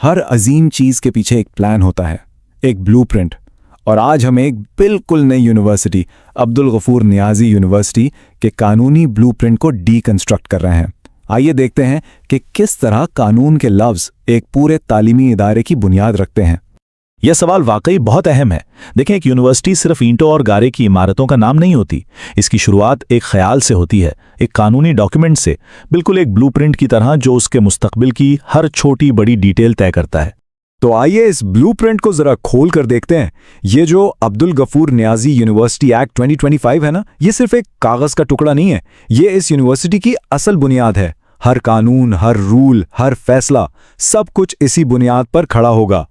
हर अजीम चीज के पीछे एक प्लान होता है, एक ब्लूप्रिंट। और आज हम एक बिल्कुल नई यूनिवर्सिटी, अब्दुल गफूर नियाजी यूनिवर्सिटी के कानूनी ब्लूप्रिंट को डीकंस्ट्रक्ट कर रहे हैं। आइए देखते हैं कि किस तरह कानून के लफ्ज एक पूरे तालीमी इदारे की बुनियाद रखते हैं। यह सवाल वाकई बहुत अहम है। देखें, एक यूनिवर्सिटी सिर्फ ईंटों और गारे की इमारतों का नाम नहीं होती। इसकी शुरुआत एक ख्याल से होती है, एक कानूनी डॉक्यूमेंट से, बिल्कुल एक ब्लूप्रिंट की तरह जो उसके मुस्तकबिल की हर छोटी बड़ी डिटेल तय करता है। तो आइए इस ब्लूप्रिंट को जरा खोल कर देखते हैं। ये जो अब्दुल गफूर नियाजी यूनिवर्सिटी एक्ट 2025 है ना, ये सिर्फ एक कागज का टुकड़ा नहीं है, ये इस यूनिवर्सिटी की असल बुनियाद है। हर कानून, हर रूल, हर फैसला, सब कुछ इसी बुनियाद पर खड़ा होगा।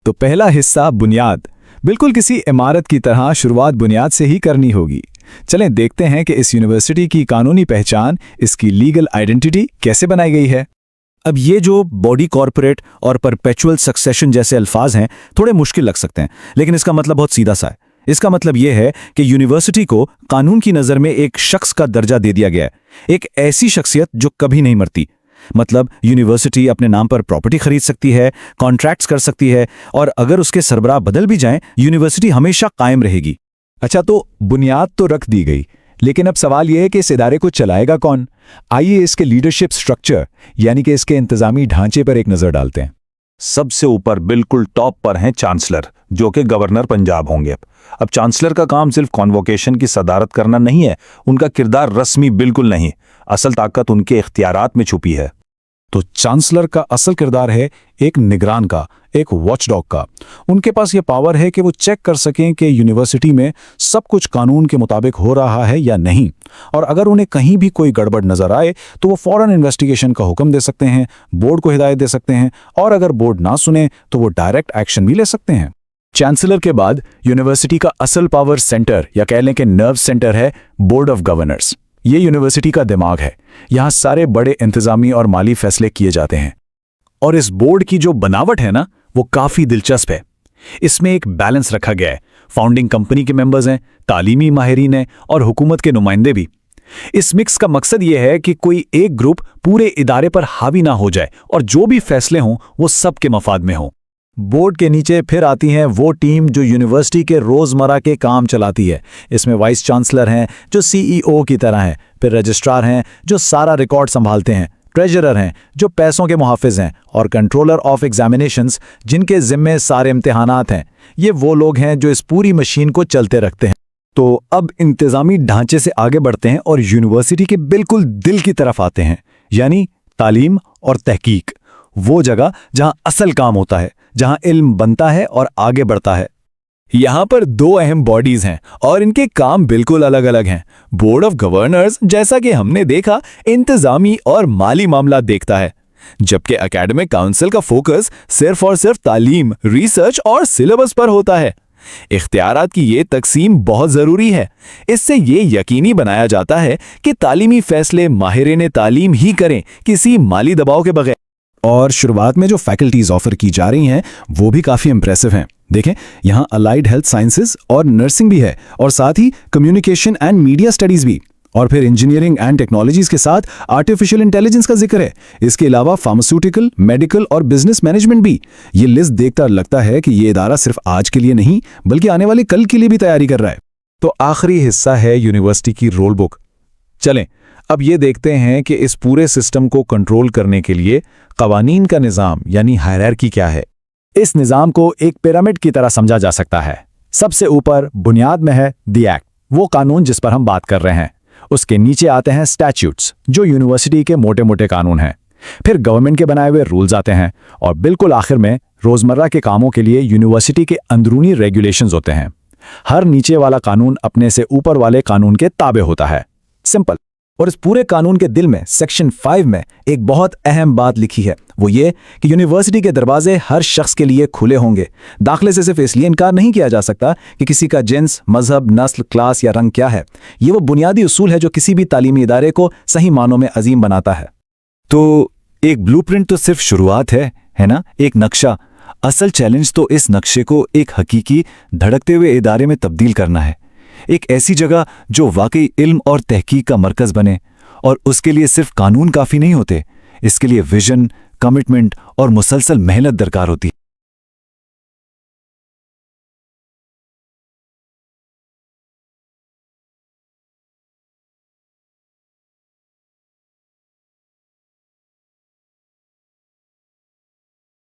तो पहला हिस्सा बुनियाद, बिल्कुल किसी इमारत की तरह शुरुआत बुनियाद से ही करनी होगी। चलें देखते हैं कि इस यूनिवर्सिटी की कानूनी पहचान, इसकी लीगल आइडेंटिटी कैसे बनाई गई है। अब ये जो बॉडी कॉर्पोरेट और परपेचुअल सक्सेशन जैसे अल्फाज हैं, थोड़े मुश्किल लग सकते हैं, लेकिन इसका मतलब बहुत सीधा सा है। इसका मतलब ये है कि यूनिवर्सिटी को कानून की नज़र में एक शख्स का दर्जा दे दिया गया है, एक ऐसी शख्सियत जो कभी नहीं मरती। मतलब यूनिवर्सिटी अपने नाम पर प्रॉपर्टी खरीद सकती है, कॉन्ट्रैक्ट्स कर सकती है, और अगर उसके सरबराह बदल भी जाएं, यूनिवर्सिटी हमेशा कायम रहेगी। अच्छा, तो बुनियाद तो रख दी गई, लेकिन अब सवाल यह है कि इस इदारे को चलाएगा कौन। आइए इसके लीडरशिप स्ट्रक्चर यानी कि इसके इंतजामी ढांचे पर एक नजर डालते हैं। सबसे ऊपर बिल्कुल टॉप पर हैं चांसलर, जो कि गवर्नर पंजाब होंगे। अब चांसलर का काम सिर्फ कॉन्वोकेशन की सदारत करना नहीं है, उनका किरदार रस्मी बिल्कुल नहीं, असल ताकत उनके इख्तियारात में छुपी है। तो चांसलर का असल किरदार है एक निगरान का, एक वॉचडॉग का। उनके पास ये पावर है कि वो चेक कर सकें कि यूनिवर्सिटी में सब कुछ कानून के मुताबिक हो रहा है या नहीं, और अगर उन्हें कहीं भी कोई गड़बड़ नजर आए तो वो फौरन इन्वेस्टिगेशन का हुक्म दे सकते हैं, बोर्ड को हिदायत दे सकते हैं, और अगर बोर्ड ना सुने तो वो डायरेक्ट एक्शन भी ले सकते हैं। चांसलर के बाद यूनिवर्सिटी का असल पावर सेंटर या कह लें कि नर्व सेंटर है बोर्ड ऑफ गवर्नर्स। ये यूनिवर्सिटी का दिमाग है, यहाँ सारे बड़े इंतजामी और माली फैसले किए जाते हैं। और इस बोर्ड की जो बनावट है ना, वो काफी दिलचस्प है। इसमें एक बैलेंस रखा गया है, फाउंडिंग कंपनी के मेंबर्स हैं, तालीमी माहिरीन हैं, और हुकूमत के नुमाइंदे भी। इस मिक्स का मकसद ये है कि कोई एक ग्रुप पूरे इदारे पर हावी ना हो जाए, और जो भी फैसले हों वो सबके मफाद में हों। बोर्ड के नीचे फिर आती हैं वो टीम जो यूनिवर्सिटी के रोज़मर्रा के काम चलाती है। इसमें वाइस चांसलर हैं जो सीईओ की तरह हैं, फिर रजिस्ट्रार हैं जो सारा रिकॉर्ड संभालते हैं, ट्रेजरर हैं जो पैसों के मुहाफिज हैं, और कंट्रोलर ऑफ एग्जामिनेशंस जिनके जिम्मे सारे इम्तिहानात हैं। ये वो लोग हैं जो इस पूरी मशीन को चलते रखते हैं। तो अब इंतज़ामी ढांचे से आगे बढ़ते हैं और यूनिवर्सिटी के बिल्कुल दिल की तरफ आते हैं, यानी तालीम और तहकीक, वो जगह जहां असल काम होता है, जहां इल्म बनता है और आगे बढ़ता है। यहां पर दो अहम बॉडीज हैं और इनके काम बिल्कुल अलग अलग हैं। बोर्ड ऑफ गवर्नर्स, जैसा कि हमने देखा, इंतजामी और माली मामला देखता है, जबकि एकेडमिक काउंसिल का फोकस सिर्फ और सिर्फ तालीम, रिसर्च और सिलेबस पर होता है। इख्तियारात की ये तकसीम बहुत ज़रूरी है। इससे ये यकीनी बनाया जाता है कि तालीमी फैसले माहिरीन तालीम ही करें, किसी माली दबाव के बगैर। और शुरुआत में जो फैकल्टीज ऑफर की जा रही हैं वो भी काफ़ी इंप्रेसिव हैं। देखें, यहाँ अलाइड हेल्थ साइंसेज और नर्सिंग भी है, और साथ ही कम्युनिकेशन एंड मीडिया स्टडीज़ भी, और फिर इंजीनियरिंग एंड टेक्नोलॉजीज़ के साथ आर्टिफिशियल इंटेलिजेंस का जिक्र है। इसके अलावा फार्मास्यूटिकल, मेडिकल और बिजनेस मैनेजमेंट भी। ये लिस्ट देखकर लगता है कि ये इदारा सिर्फ आज के लिए नहीं बल्कि आने वाले कल के लिए भी तैयारी कर रहा है। तो आखिरी हिस्सा है यूनिवर्सिटी की रोल बुक। चलें अब ये देखते हैं कि इस पूरे सिस्टम को कंट्रोल करने के लिए कवानीन का निज़ाम यानी हायरार्की क्या है। इस निज़ाम को एक पिरामिड की तरह समझा जा सकता है। सबसे ऊपर बुनियाद में है द एक्ट, वो कानून जिस पर हम बात कर रहे हैं। उसके नीचे आते हैं स्टैट्यूट्स, जो यूनिवर्सिटी के मोटे मोटे कानून हैं। फिर गवर्नमेंट के बनाए हुए रूल्स आते हैं, और बिल्कुल आखिर में रोज़मर्रा के कामों के लिए यूनिवर्सिटी के अंदरूनी रेगुलेशंस होते हैं। हर नीचे वाला कानून अपने से ऊपर वाले कानून के ताबे होता है। सिंपल। और इस पूरे कानून के दिल में सेक्शन 5 में एक बहुत अहम बात लिखी है, वो ये कि यूनिवर्सिटी के दरवाजे हर शख्स के लिए खुले होंगे। दाखिले से सिर्फ इसलिए इनकार नहीं किया जा सकता कि किसी का जिन्स, मजहब, नस्ल, क्लास या रंग क्या है। ये वो बुनियादी उसूल है जो किसी भी तालीमी इदारे को सही मानों में अजीम बनाता है। तो एक ब्लूप्रिंट तो सिर्फ शुरुआत है ना, एक नक्शा। असल चैलेंज तो इस नक्शे को एक हकीकी धड़कते हुए इदारे में तब्दील करना है, एक ऐसी जगह जो वाकई इल्म और तहकीक का मरकज़ बने। और उसके लिए सिर्फ कानून काफ़ी नहीं होते, इसके लिए विजन, कमिटमेंट और मुसलसल मेहनत दरकार होती है।